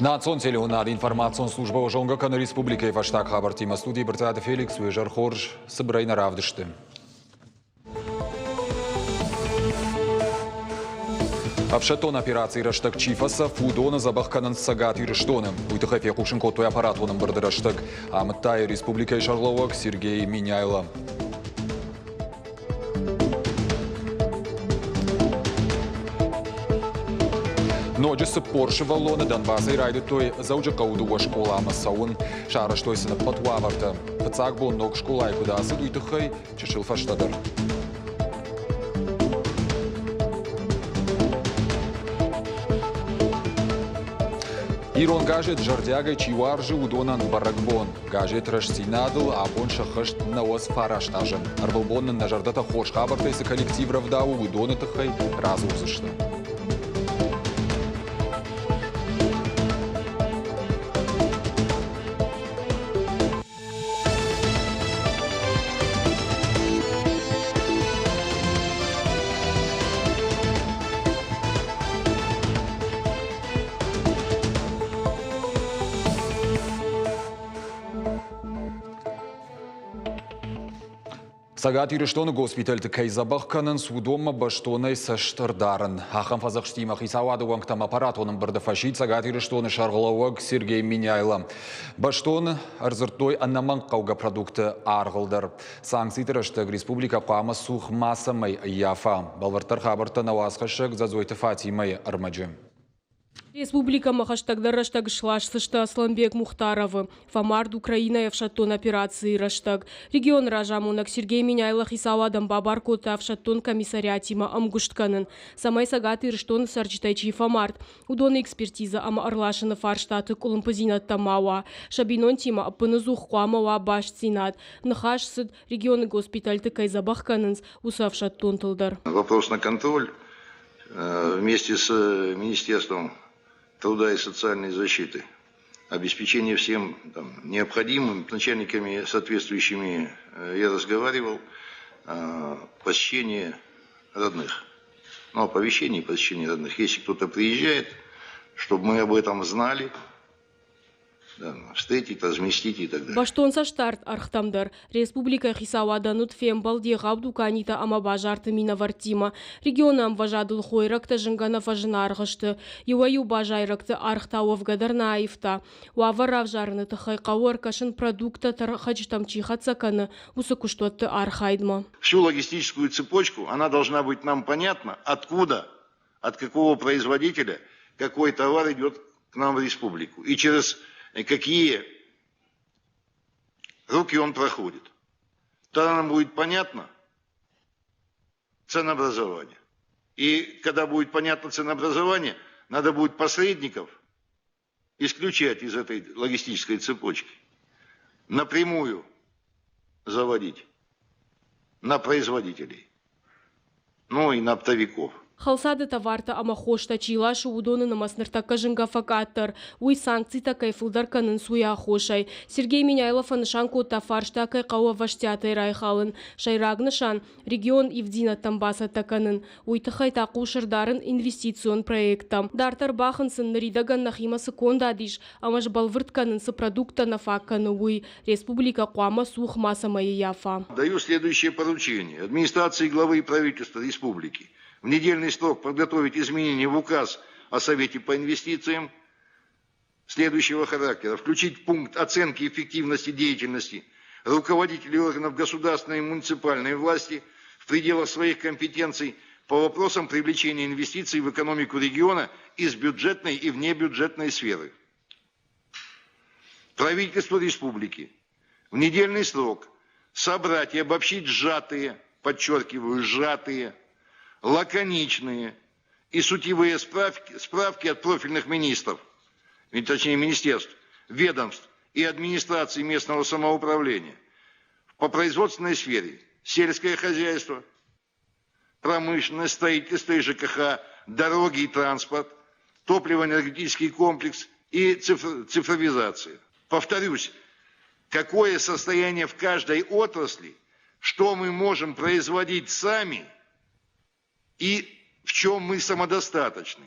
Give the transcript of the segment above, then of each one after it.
Национ телеунар информацион служба Жонга Каны Республикой Ваштак Хабартима студии Бертада Феликс Уежар Хорж Сабрайна Равдышты. Авшатон операции Раштак Чифаса Фудона Забахканан Сагат и Рештоном. Уйтахафе Кушенко той аппаратоном Бардраштак. Амтай Республикой Шарловок Сергей Миняйло. Ночью Порше Валлона Донбасса и райду той заужа каудуа школа Амасаун. Шара что есть на Патуаварта. Пацак был ног школа и куда сыду и тухай чешил фаштадар. Ирон гажет жардяга чиваржи удонан баракбон. Гажет рашсинадл, а бон шахашт на ос фараштажен. Арбалбонан на жардата хош хабартайся коллектив равдау удоны тухай разузышно. Сагат Ирештоны госпитальды Кайзабахканын судома баштонай саштырдарын. Ахам фазақштимах Исауады ваңктам аппаратоның бірді фашид Сагат Ирештоны шарғылауаг Сергей Миняйло. Баштон арзыртой аннаман қауға продукты арғылдар. Санкцийтырыштық республика қуамы сух масамай яфа. Балвартар хабарта науасқышық зазойты Фатимай армаджы. Республика Махаштагдар Раштаг Шлаш Сышта Асланбек Мухтаровы. Фамард Украина Евшаттон операции Раштаг. Регион Ражамунак Сергей Миняйло Хисауадам Бабаркота Евшаттон комиссариатима Амгуштканын. Самай Сагат Ирештон Сарчитайчи Фамард. Удоны экспертиза Ама Арлашина Фарштаты Кулумпазинат Тамауа. Шабинон Тима Апынызух Куамауа Башцинат. Нахаш Сыд регионы госпиталь Кайзабахканынс Усавшаттон Тылдар. Вопрос на контроль вместе с Министерством труда и социальной защиты, обеспечение всем необходимым, начальниками соответствующими я разговаривал, посещение родных. Ну, оповещение и посещение родных. Если кто-то приезжает, чтобы мы об этом знали, встретить, разместить и так далее. Баштонса штарт архтамдар. Республика Хисауаданут фембалди габду канита амабажарты минавартима. Регионам важадул хойракта жингана фажина аргышты. Юаю бажайракты архтауав гадарнаифта. Уаварав жарны тахай кауар кашин продукта тархачтам чихацаканы усакуштотты архайдма. Всю логистическую цепочку, она должна быть нам понятна, откуда, от какого производителя какой товар идет к нам в республику. И через какие руки он проходит. Тогда нам будет понятно ценообразование. И когда будет понятно ценообразование, надо будет посредников исключать из этой логистической цепочки. Напрямую заводить на производителей, ну и на оптовиков. Халсады товарта амахошта чилашу удоны намаснырта кажинга факаттар. Уй санкцита кайфылдар канын суя хошай. Сергей Миняйлов анышанку тафаршта кайқауа ваштятай райхалын. Шайрагнышан регион Ивдина Тамбаса таканын. Уйтахай таку шырдарын инвестицион проектам. Дартар бахынсын наридаган нахимасы кондадиш. Амаш балвырт канынсы продукта нафакканы уй. Республика Куама сух маса яфа. Даю следующее поручение. Администрации главы и правительства республики в недельный срок подготовить изменения в указ о Совете по инвестициям следующего характера. Включить пункт оценки эффективности деятельности руководителей органов государственной и муниципальной власти в пределах своих компетенций по вопросам привлечения инвестиций в экономику региона из бюджетной и внебюджетной сферы. Правительство республики в недельный срок собрать и обобщить сжатые, подчеркиваю, сжатые, лаконичные и сутевые справки от профильных министров, точнее министерств, ведомств и администраций местного самоуправления по производственной сфере: сельское хозяйство, промышленность, строительство и ЖКХ, дороги и транспорт, топливо-энергетический комплекс и цифровизация. Повторюсь, какое состояние в каждой отрасли, что мы можем производить сами – и в чем мы самодостаточны.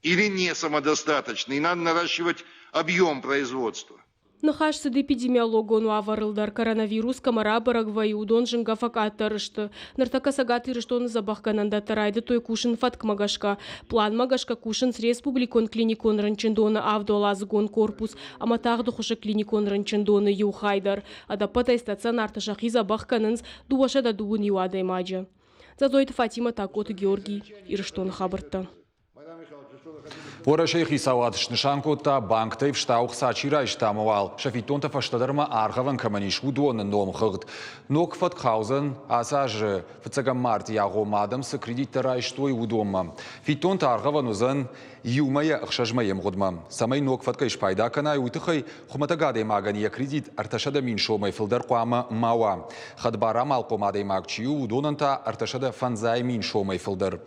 или не самодостаточны, и надо наращивать объем производства. Нахашсыд эпидемиологон аварылдар коронавирус камарабарагва и удон жинга факаттарышты. Нартака сагатырыштон забахкананда тарайды той кушын фаткмагашка. План магашка кушын с республикон клиникон ранчындоны авдолазыгон корпус, аматағды хушы клиникон ранчындоны юхайдар. Адапатай стационар ташахи забахканынс дуашада дуын юадай маджа. Зазойты Фатима Такоты Георгий Ирыштон хабыртты. Ора шейхи савадш нишанкота банктайв штаух сачирай штамуал. Шафитонта фаштадарма аргаван каманиш удон номхгд. Нок фаткхаузен асаж фцага март ягомадам с кредиттарай штой удома. Фитонта аргаван узен юмая ахшажмаем годма. Самай нок фаткайш пайда канай уйтхай хуматагаде магания кредит арташада миншомай филдар қуама мауа. Хадбара малкомаде магчиу удонанта арташада фанзай миншомай филдар.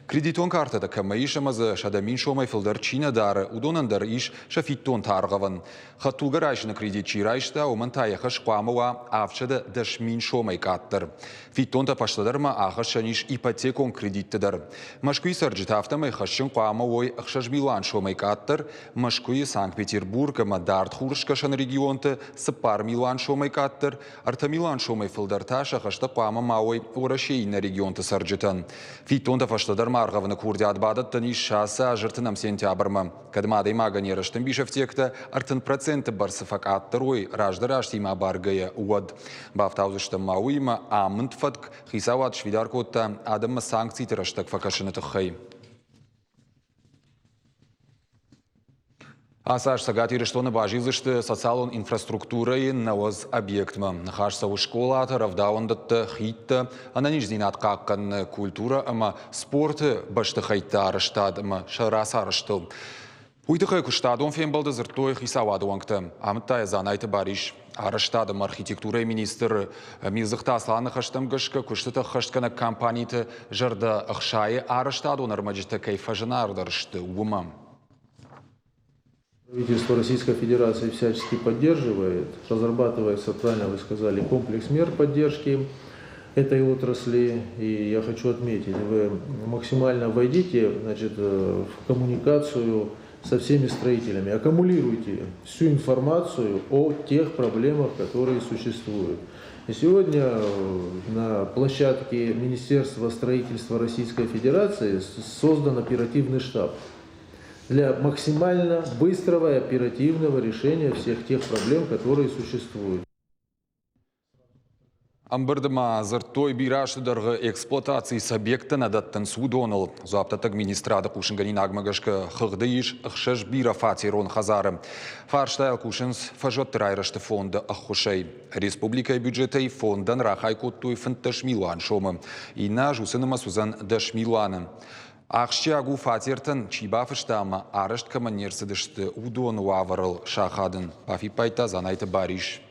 Кредитон картада камаишамаза шада миншомай филдар Чина дар удонандар иш шафиттон таргаван. Хаттулгарайшна кредит чирайшта умантая хаш қуамава авчада даш миншомай каттар. Фиттонта паштадарма ахашаниш ипотекон кредиттадар. Машкуи сарджит автомай хашын қуамавой ахшаж Милан шомай каттар. Машкуи Санкт-Петербург ама дарт хуршкашан регионта сапар Милан шомай каттар. Арта Милан шомай филдар таша хашта қуама мауай орашейна регионта сарджитан. Фиттонта паштадарма аргавана курдиат бадаттан иш шаса ажыртынам сентябрма. Кадмадай маганера штамбишевтекта артын проценты барсыфак аттарой раждараштима баргая уад. Бафтаузыштам мауима амынтфатк хисават швидаркотта адамма санкций тыраштак факашыны тыхай. Асаш сагатиры штоны бажизышты социалон инфраструктурой навоз объектма. Нахашсаву школа равдаондатты хитта, ананиждинат каккан культура, ама спорты башты хайтта арыштад, ама шарас арыштыл. Уйдыхай куштадон фембалды зыртой хисавадуангты. Амыттай занайты бариш. Арыштадым архитектура министр Милзыхта Асланы хаштамгышка куштыты хашткана компанийты жырда ахшайы арыштадон армаджиты кайфажынардарышты умам. Правительство Российской Федерации всячески поддерживает, разрабатывается, правильно вы сказали, комплекс мер поддержки этой отрасли. И я хочу отметить, вы максимально войдите, значит, в коммуникацию со всеми строителями, аккумулируйте всю информацию о тех проблемах, которые существуют. И сегодня на площадке Министерства строительства Российской Федерации создан оперативный штаб для максимально быстрого и оперативного решения всех тех проблем, которые существуют. Амбырдыма зыртой бирашыдырғы эксплуатации субъекта надаттан судоныл. Зуаптатаг министрады кушынганин агмагашка хыгды иш ықшыш бира фатирон хазары. Фарштайл кушынс фажоттыр айрышты фонды ақхушай. Республика бюджетай фондан рахай коттуй фынтыш милуан шомы. Ина жусыныма сузан даш милуаны. Ақшчагу фатиртан чибафыштама арышт каманерсыдышты удон уаварыл шахадын. Пафипайта занайты бариш.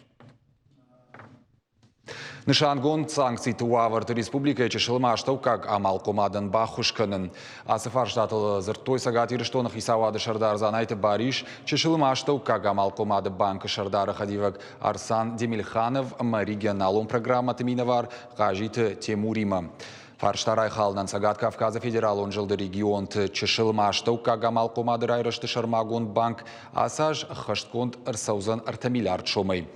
Нышангон санкций туаварты республика чешылмаштау как амал комадан бахушканын. Асыфарштатыл зыртой сагатиры штонах исавады шардар занайты бариш, чешылмаштау как амал комады банка шардары хадивак Арсан Демильханов регионалом программа тыминавар кажиты Темурима. Фарштарай халнан сагат Кавказа федерал он жылды регионты чешылмаштау как амал комады райрышты шармагон банк асаж хаштконд ырсаузан артамилярд шомай.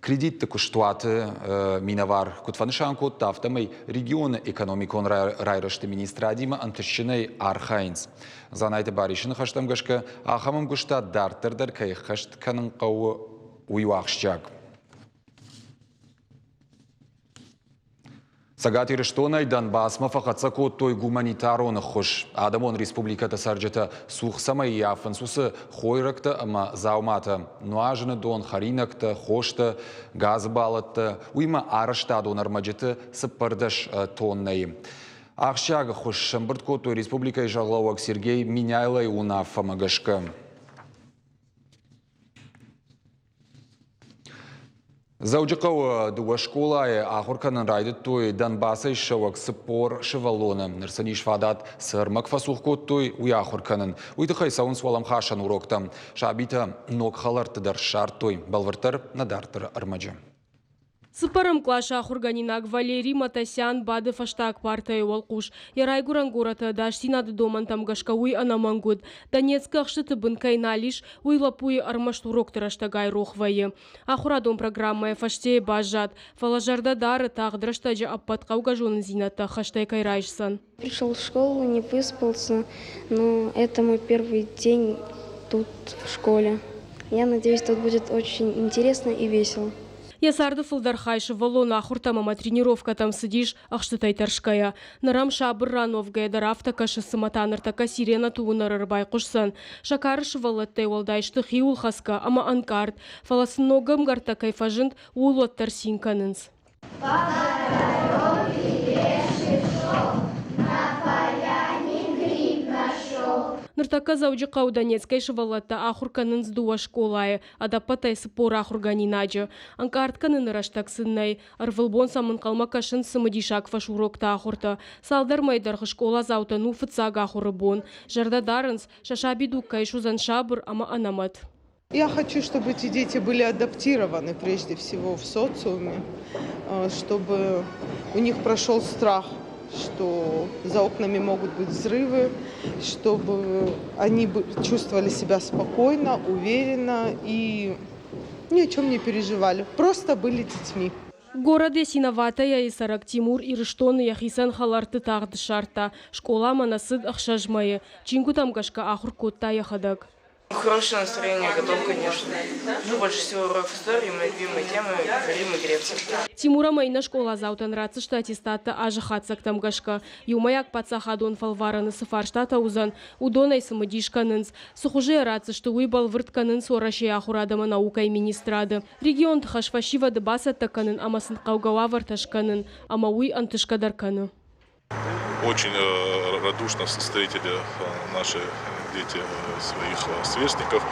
Кредитты куштуаты минавар кутфанышанкот тафтамай регионы экономикон райрышты министра Адима антышчыной архайнс. Занайты баришын хаштамгашка ахамым гушта дартырдар кай хашт канын қауы уйуақшчак. Сагатиры штонай Донбасма фақатса коттой гуманитароны хош. Адамон республиката сарджета сухсама и афансусы хойракта ама заумата. Нуажыны дон харинакта, хошта, газбалатта, уйма арыштадон армаджеты сыппардаш тоннай. Ақшага хош шамбырт коттой республика и жалауак Сергей Миняйлай унафа магашка. Зауджикау дуа школай ахурканын райды той Донбасай шавак сыпор шевалоны. Нырсаниш фадат сырмак фасухкот той уяхурканын. Уйдыхай саун свалам хашан урокта. Шабита ног халарты дар шар той. Балвартар надартыр армаджа. Сыпарым клаша хурганинак Валерий Матасян бады фаштаг партия волкуш. Ярай гурангурата даш синады домантам гашкауй анамангуд. Донецка ахшыты бынкайна лишь уйлапуй армаштурок тыраштагай рохвайы. Ахурадом программая фаште бажат. Фалажарда дары тағдырыштаджы аппатқауга жонын зината хаштай кайрайшсан. Пришел в школу, не выспался, но это мой первый день тут в школе. Я надеюсь, тут будет очень интересно и весело. Ясарды фылдархайшы валона ахуртамама тренировка там сидишь, ахштытай таршкая. Нарам шабыр рановгая дарафта кашы сыматаныртака сирена туынар рыбай кушсан. Шакарышы валаттай валдайшты хиул хаска, ама анкарт. Фаласын ногам гарта кайфажынт улоттар синканынс. Ныртака зауджи Донецкой шывалатта ахурканын сдуа школае, адапатай сыпор ахурганинаджы. Анкартканын ыраштак сыннай, арвылбон самын калмакашын сымыдишак фашурокта ахурта. Салдар майдархы школа заутану фыцага ахурыбон. Жардадарынс шашабиду кайшузан шабыр, ама анамат. Я хочу, чтобы эти дети были адаптированы прежде всего в социуме, чтобы у них прошел страх, что за окнами могут быть взрывы, чтобы они чувствовали себя спокойно, уверенно и ни о чем не переживали. Просто были детьми. Городе синоватая и сарак Тимур и Рыштон яхисан халарты тағды шарта. Школа манасыд ахшажмайы. Чингу там гашка ахур котта яхадак. Хорошее настроение, готов, конечно. Ну, больше всего урок истории, мои любимые темы, Рим и Греция. Тимура майна школа заутан рацı штати стата ажахатсак там гашка. Юмаяк пацахадон фалвараны сыфарштата узан. Удонай сымыдишканынс. Сухуже рацı что уйбал выртканын сорашей ахурадама наукай министрады. Регион тхашфашива дебаса таканын амасын каугава варташканын. Ама уй антышкадарканы. Очень радушно встретили наши дети своих сверстников.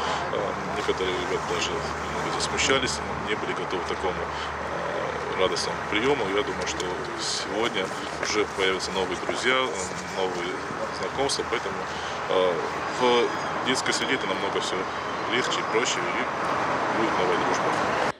Некоторые ребята даже немного засмущались, не были готовы к такому радостному приему. Я думаю, что сегодня уже появятся новые друзья, новые знакомства, поэтому в детской среде это намного все легче, проще и будет новая дружба.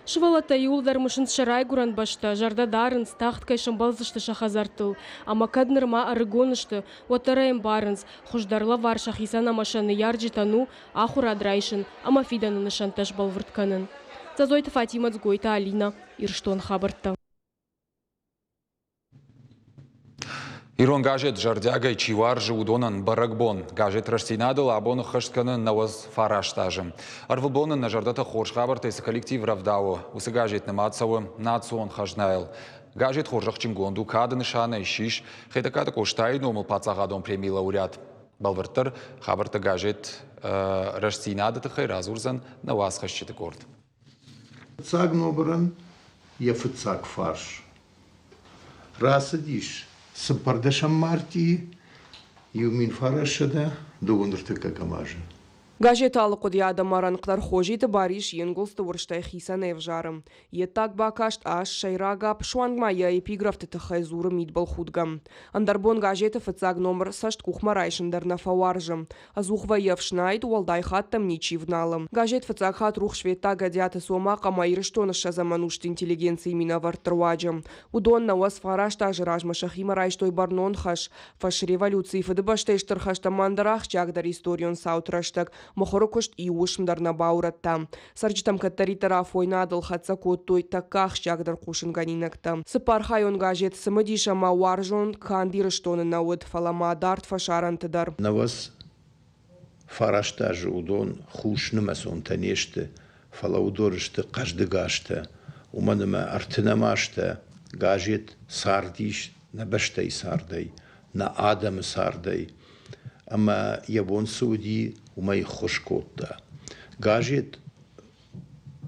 Швалата юлдар мышын шарай гуран башта, жардадарынс, тахткай шамбалзышты шахазартыл. Ама каднырма арыгонышты, отараем барынс, хуждарла варшах исана машаны ярджитану, ахура драйшын, ама фиданын шантаж балвыртканын. Зазойта Фатима Цгойта Алина, Ирштон хабарта. Ирон гажет жардягай чиваржы удонан барагбон. Гажет раштинады лабоны хыштканы навоз фараштажы. Арвылбонын на жардата хорш хабартайсы коллектив равдауы. Усы гажет наматсауы национ хажнайл. Гажет хоржақ чингонду кады нышаны ишиш. Хедакады коштайын омыл пацағадон премий лауреат. Балвыртыр хабарта гажет раштинады тыхай разурзан наваз хышчыты корд. Фыцаг нобырын, я фыцаг фарш. Расадиш. Сыпардашам марти, юмин фарашада, дугундырты какамажа. Газета алықұдияды маранқлар хожиты бариш енгулсты урштай хисан евжарым. Еттак бакашт аш шайрагап шуангмая эпиграфты тыхай зуры мидбал худгам. Андарбон газета фыцаг номер сашт кухмарайшындар на фауаржым. Азухва евшнайд уалдай хаттам ничивналым. Газет фыцаг хат рух швета гадяты сомака майрыштоны шазаманушты интеллигенции минавар труаджым. Удон на уаз фараш тажы ражмаша химарайштой барнон хаш. Фаш революции фыдыбаштайштыр хашта мандарах чагдар историон саутраштак. Мохорокошт и ушмдарна бауратта. Сарджитам каттаритара фойнадыл хатса коттой таках чагдар кушынганинакта. Сыпархайон газет сымыдиша мауаржон кандирыштоны науд фалама дарт фашарантыдар. Наваз фараштажы удон хушнымас он танешты, фалаудорышты каждыгашты, уманыма артынамашты, газет сардиш на баштай сардай, на адамы сардай. Ама ябон Сауди умай хошкотта. Газет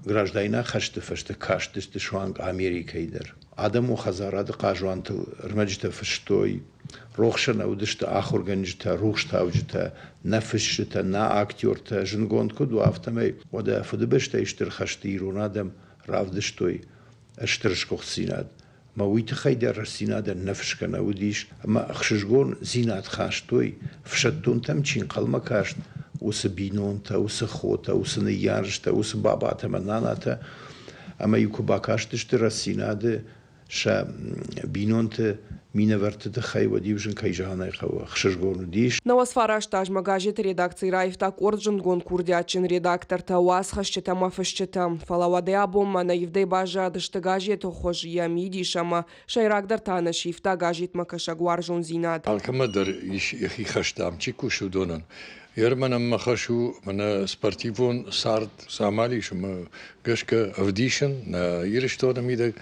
гражданина хашты фашты каштысты шуанг Америкайдер. Адаму хазарады кажуанты рмаджита фаштой, рохшана удышты ахорганжита, рухштавжита, на фашита, на актерта, жингонку дуафтамай, ода фудыбешта иштыр хашты иронадам равдыштой, аштыршкох синад. ما ويتخيد الرسيناد النفش كنا وديش أما أخشجون زينات خاشتوي فشتون تمشين قلما كاشت وسبينون تا وسخوتا وسنيارش تا وسباباتا منانا تا Ama yukubakashtishte rasinade sha binonte минавертыды хайвадивжин кайжанай хава хшыргону диш. Навасфараш тажма газеты редакции Раевтак Орджингон Курдячин редактор Тауас хашчетама фашчетам. Фалаваде абомма на евдей бажа дышты газету хож ямидишама шайрагдар тана шифта газет макашагуар жонзинат. Алкамадар ихи хаштам чикушу донан. Ерманам махашу мана спортивон сард самалиш ма гашка авдишен на ирештона мидаг.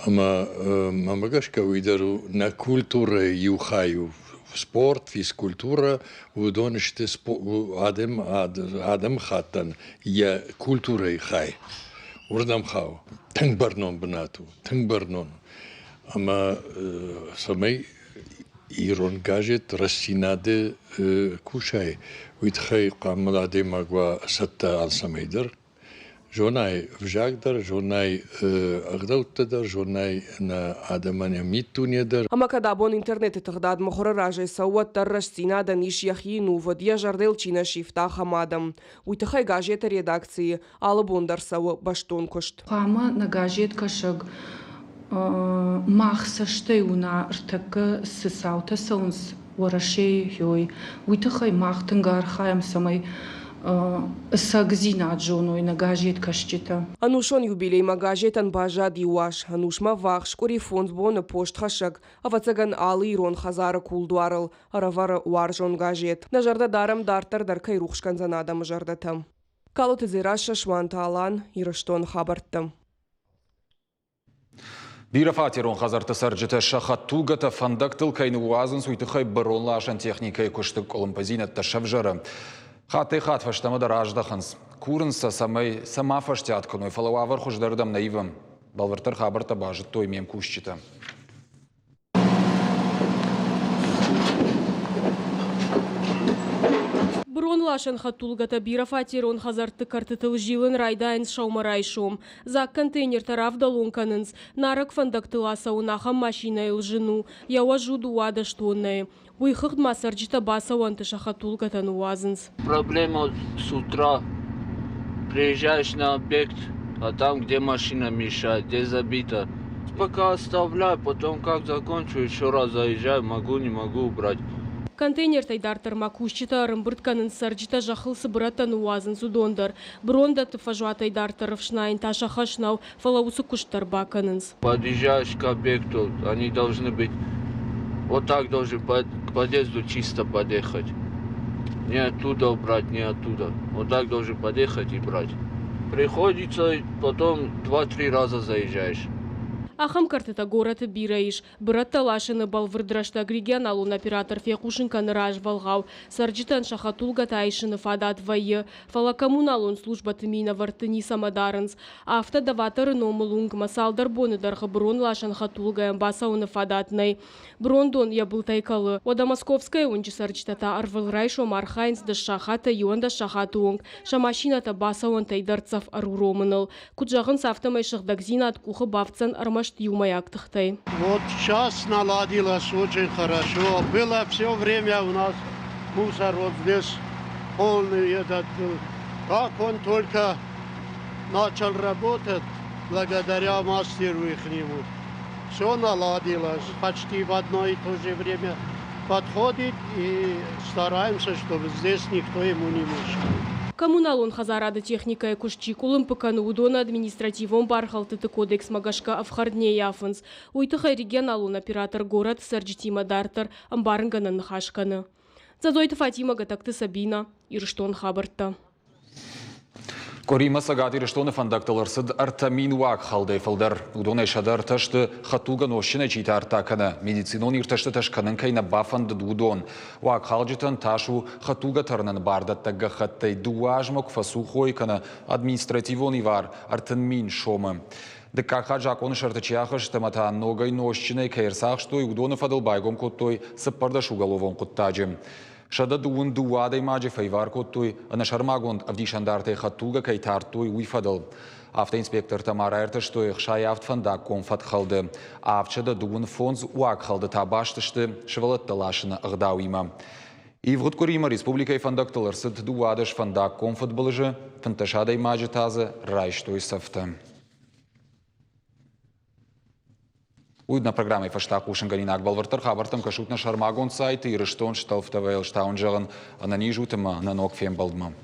Ама мамагашка уйдару на культура юхаю спорт, физкультура, удониште адем хатан я культура и хай. Урдам хау. Тангбарнон бнату, тангбарнон. Ама самай ирон гаджет рассинаде кушай. Уитхай камаладе магва сатта алсамейдер. Жонай вжагдар, жонай агдауттадар, жонай на адаманя миттунедар. Ама кадабон интернет тагдад мохораражай сауаттар рассинадан иш яхину водия жардел чина шифта хамадам. Уйтахай газета редакции алабондар сау баштон кошт. Хама на газет кашаг махсаштей уна ртака сисаута саунс warashei hioi uitachai machtengар хаям самай сагзина джоной на газет кашчита. Анушон юбилей магажетан бажа диуаш, анушма вахш кори фонд бона пошт хашак, авацаган алы ирон хазара кулдуарал, аравара уаржон газет. На жарда дарам дартар даркай рухшкан занадам жардатам. Калот изираша шванта алан, ираштон хабартам. Бирафатерон хазарты сарджета шахаттугата фандактыл кайны уазын суйтыхай баронла ашан техникай көштік олымпазинат ташавжара. Хаты хат фаштамадар аждаханс. Курынса самай сама фаштятканой фалауавар хуждардам наивам. Балвартар хабарта бажыт той мем кушчита. Брон лашан хатулгата бирафатерон хазарты картытыл жилын райдайнс шаумарайшом. За контейнер тарав далонканынс. Нарак фандактыласа унахам машина илжину. Ява жуду вада штонная. Уйхыхт масарджита баса уантыша хатулгата нуазынс. Проблема с утра. Приезжаешь на объект, а там, где машина мешает, где забита. Пока оставляю, потом как закончу, еще раз заезжаю, могу, не могу убрать. Контейнер тайдартар макушчита рымбыртканын сарджита жахылсы бырата нуазын судондар. Бронда тыфажуа тайдартаров шнайн таша хашнау фалаусы куштар баканынс. Подъезжаешь к объекту, они должны быть, вот так должен к подъезду чисто подъехать. Не оттуда убрать, не оттуда. Вот так должен подъехать и брать. Приходится, потом 2-3 раза заезжаешь. Ахам картыта город бираиш. Бырата лашыны балвырдрашта регионалун оператор фекушинканы раж валгау. Сарджитан шахатулга тайшыны фадат вайы. Фала коммуналун служба тымина вартыни самадарынс. Авто даватары номулунг масалдар боны дарха брон лашан хатулгаем басауны фадатнай. Брондон я был тайкалы. Ода московская унчи сарджитата арвал райшо мархайнс да шахата юанда шахатуонг. Шамашината басауан тайдарцав аруромыныл. Куджагын сафтамай шахдагзинат кухы бавцан армаш. Вот сейчас наладилось очень хорошо. Было все время у нас мусор вот здесь полный этот. Как он только начал работать, благодаря мастеру ихнему, все наладилось. Почти в одно и то же время подходит и стараемся, чтобы здесь никто ему не мешал. Коммуналон хазарады техникая кушчик улымпыканы удона административон бархалтыты кодекс магашка авхардне яфынс. Уйтыхай регионалун оператор город сарджитима дартар амбарынганын хашканы. Зазойты Фатима гатакты Сабина, Ирштон хабарта. Корима сагат Ирштоны фандактылырсыд артамин уак халдай фалдар. Удонай шадар ташты хатуган ошчина чита артакана. Медицинон ирташты ташканын кайна бафанды дудон. Уак халджитан ташу хатуга тарнан бардаттага хаттай дуажмок фасухой кана административон ивар артанмин шомы. Дыкаха жаконы шартычяхыш тамата ногай ношчиной кайрсах, что и удоны фадал байгом коттой сыппардаш уголовон коттаджим. Шада дуун дуадай маджи файвар коттой, а на шармагонд авдишандартай хатуга кай тартой уйфадал. Автоинспектор Тамара эртыштой хшай автфандак конфат халды. Авчада дуун фонз уак халды табаштышты швалатта лашына агдауима. И в Корима республикой фандактылырсыд дуадыш фандак конфат былыжы, фанташадай маджи тазы райштой сафта. Уйдна программой фаштак ушанганинак балвартар хабартам кашутна шармагон сайты и рештон шталфтавейл штаунжаган ананижутыма на ног фем балдмам.